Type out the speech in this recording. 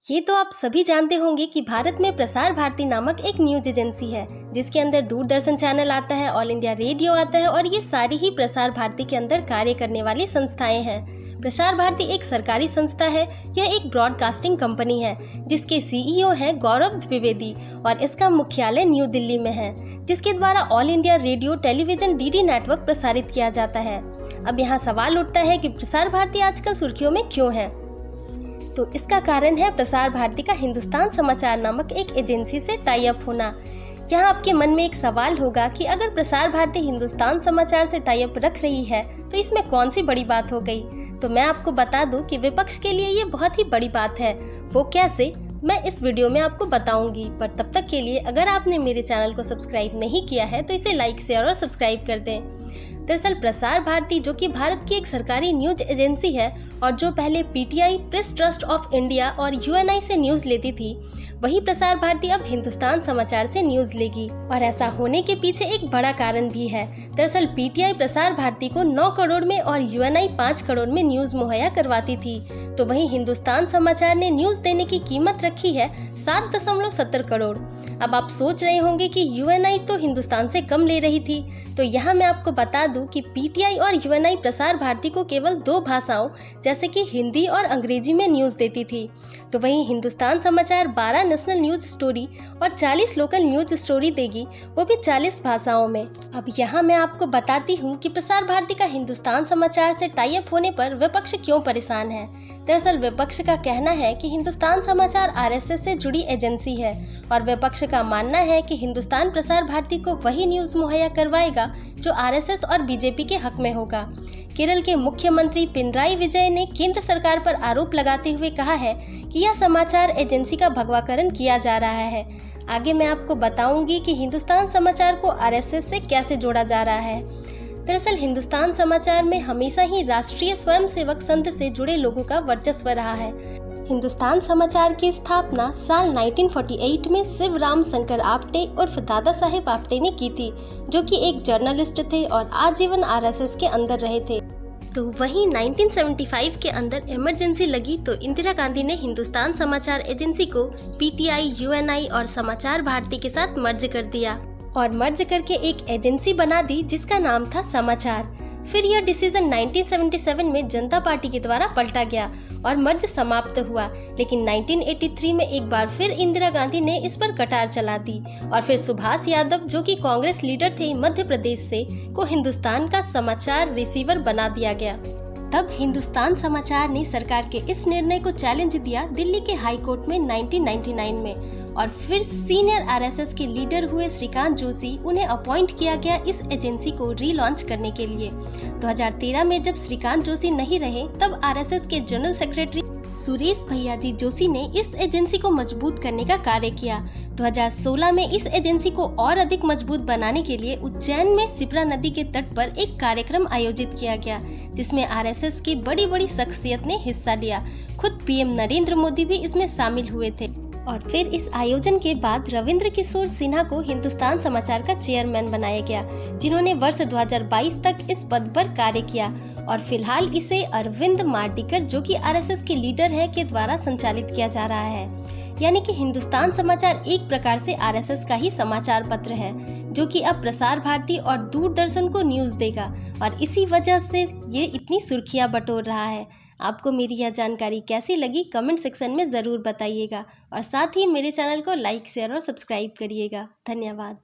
ये तो आप सभी जानते होंगे कि भारत में प्रसार भारती नामक एक न्यूज एजेंसी है जिसके अंदर दूरदर्शन चैनल आता है, ऑल इंडिया रेडियो आता है और ये सारी ही प्रसार भारती के अंदर कार्य करने वाली संस्थाएं हैं। प्रसार भारती एक सरकारी संस्था है। यह एक ब्रॉडकास्टिंग कंपनी है जिसके सीईओ हैं गौरव द्विवेदी और इसका मुख्यालय न्यू दिल्ली में है, जिसके द्वारा all India radio, television, DD network प्रसारित किया जाता है। अब यहाँ सवाल उठता है कि प्रसार भारती आजकल सुर्खियों में क्यों है? तो इसका कारण है प्रसार भारती का हिंदुस्तान समाचार नामक एक एजेंसी से टाई अप होना। यहाँ आपके मन में एक सवाल होगा कि अगर प्रसार भारती हिंदुस्तान समाचार से टाई अप रख रही है तो इसमें कौन सी बड़ी बात हो गई? तो मैं आपको बता दूं कि विपक्ष के लिए ये बहुत ही बड़ी बात है। वो कैसे, मैं इस वीडियो में आपको बताऊंगी। पर तब तक के लिए अगर आपने मेरे चैनल को सब्सक्राइब नहीं किया है तो इसे लाइक, शेयर और सब्सक्राइब कर दें। दरअसल प्रसार भारती, जो कि भारत की एक सरकारी न्यूज एजेंसी है और जो पहले PTI, press trust of India और यूएनआई से न्यूज लेती थी, वही प्रसार भारती अब हिंदुस्तान समाचार से न्यूज लेगी। और ऐसा होने के पीछे एक बड़ा कारण भी है। दरअसल पीटीआई प्रसार भारती को 9 करोड़ में और यूएनआई 5 करोड़ में न्यूज मुहैया करवाती थी, तो वहीं हिंदुस्तान समाचार ने न्यूज देने की कीमत रखी है 7.70 करोड़। अब आप सोच रहे होंगे कि यूएनआई तो हिंदुस्तान से कम ले रही थी, तो यहाँ मैं आपको बता दूं कि पीटीआई और यूएनआई प्रसार भारती को केवल 2 भाषाओं जैसे कि हिंदी और अंग्रेजी में न्यूज़ देती थी, तो वहीं हिंदुस्तान समाचार 12 नेशनल न्यूज़ स्टोरी और 40 लोकल न्यूज़ स्टोरी देगी, वो भी 40 भाषाओं में। अब यहाँ मैं आपको बताती हूँ कि प्रसार भारती का हिंदुस्तान समाचार से टाई अप होने पर विपक्ष क्यों परेशान है। दरअसल विपक्ष का कहना है कि हिंदुस्तान समाचार आरएसएस से जुड़ी एजेंसी है और विपक्ष का मानना है कि हिंदुस्तान प्रसार भारती को वही न्यूज़ मुहैया करवाएगा जो आरएसएस और बीजेपी के हक में होगा। केरल के मुख्यमंत्री पिनराई विजय ने केंद्र सरकार पर आरोप लगाते हुए कहा है कि यह समाचार एजेंसी का भगवाकरण किया जा रहा है। आगे मैं आपको बताऊंगी कि हिंदुस्तान समाचार को आरएसएस से कैसे जोड़ा जा रहा है। दरअसल हिंदुस्तान समाचार में हमेशा ही राष्ट्रीय स्वयंसेवक संघ से जुड़े लोगों का वर्चस्व रहा है। हिंदुस्तान समाचार की स्थापना साल 1948 में शिवराम शंकर आप्टे उर्फ दादा साहेब आप्टे ने की थी, जो कि एक जर्नलिस्ट थे और आजीवन आरएसएस के अंदर रहे थे। तो वहीं 1975 के अंदर इमरजेंसी लगी तो इंदिरा गांधी ने हिंदुस्तान समाचार एजेंसी को पीटीआई, यूएनआई और समाचार भारती के साथ मर्ज कर दिया और मर्ज करके एक एजेंसी बना दी जिसका नाम था समाचार। फिर यह डिसीजन 1977 में जनता पार्टी के द्वारा पलटा गया और मर्ज समाप्त हुआ, लेकिन 1983 में एक बार फिर इंदिरा गांधी ने इस पर कटार चला दी और फिर सुभाष यादव, जो कि कांग्रेस लीडर थे मध्य प्रदेश से, को हिंदुस्तान का समाचार रिसीवर बना दिया गया। तब हिंदुस्तान समाचार ने सरकार के इस निर्णय को चैलेंज दिया दिल्ली के हाई कोर्ट में 1999 में और फिर सीनियर आरएसएस के लीडर हुए श्रीकांत जोशी, उन्हें अपॉइंट किया गया इस एजेंसी को रीलॉन्च करने के लिए। 2013 में जब श्रीकांत जोशी नहीं रहे तब आरएसएस के जनरल सेक्रेटरी सुरेश भैयाजी जोशी ने इस एजेंसी को मजबूत करने का कार्य किया। 2016 में इस एजेंसी को और अधिक मजबूत बनाने के लिए उज्जैन में शिप्रा नदी के तट पर एक कार्यक्रम आयोजित किया गया, जिसमें आरएसएस की बड़ी बड़ी शख्सियत ने हिस्सा लिया। खुद पीएम नरेंद्र मोदी भी इसमें शामिल हुए थे। और फिर इस आयोजन के बाद रविंद्र किशोर सिन्हा को हिंदुस्तान समाचार का चेयरमैन बनाया गया, जिन्होंने वर्ष 2022 तक इस पद पर कार्य किया और फिलहाल इसे अरविंद मार्डिकर, जो कि आरएसएस के लीडर हैं, के द्वारा संचालित किया जा रहा है। यानी कि हिंदुस्तान समाचार एक प्रकार से आरएसएस का ही समाचार पत्र है, जो कि अब प्रसार भारती और दूरदर्शन को न्यूज देगा और इसी वजह से ये इतनी सुर्खियां बटोर रहा है। आपको मेरी यह जानकारी कैसी लगी कमेंट सेक्शन में ज़रूर बताइएगा और साथ ही मेरे चैनल को लाइक, शेयर और सब्सक्राइब करिएगा। धन्यवाद।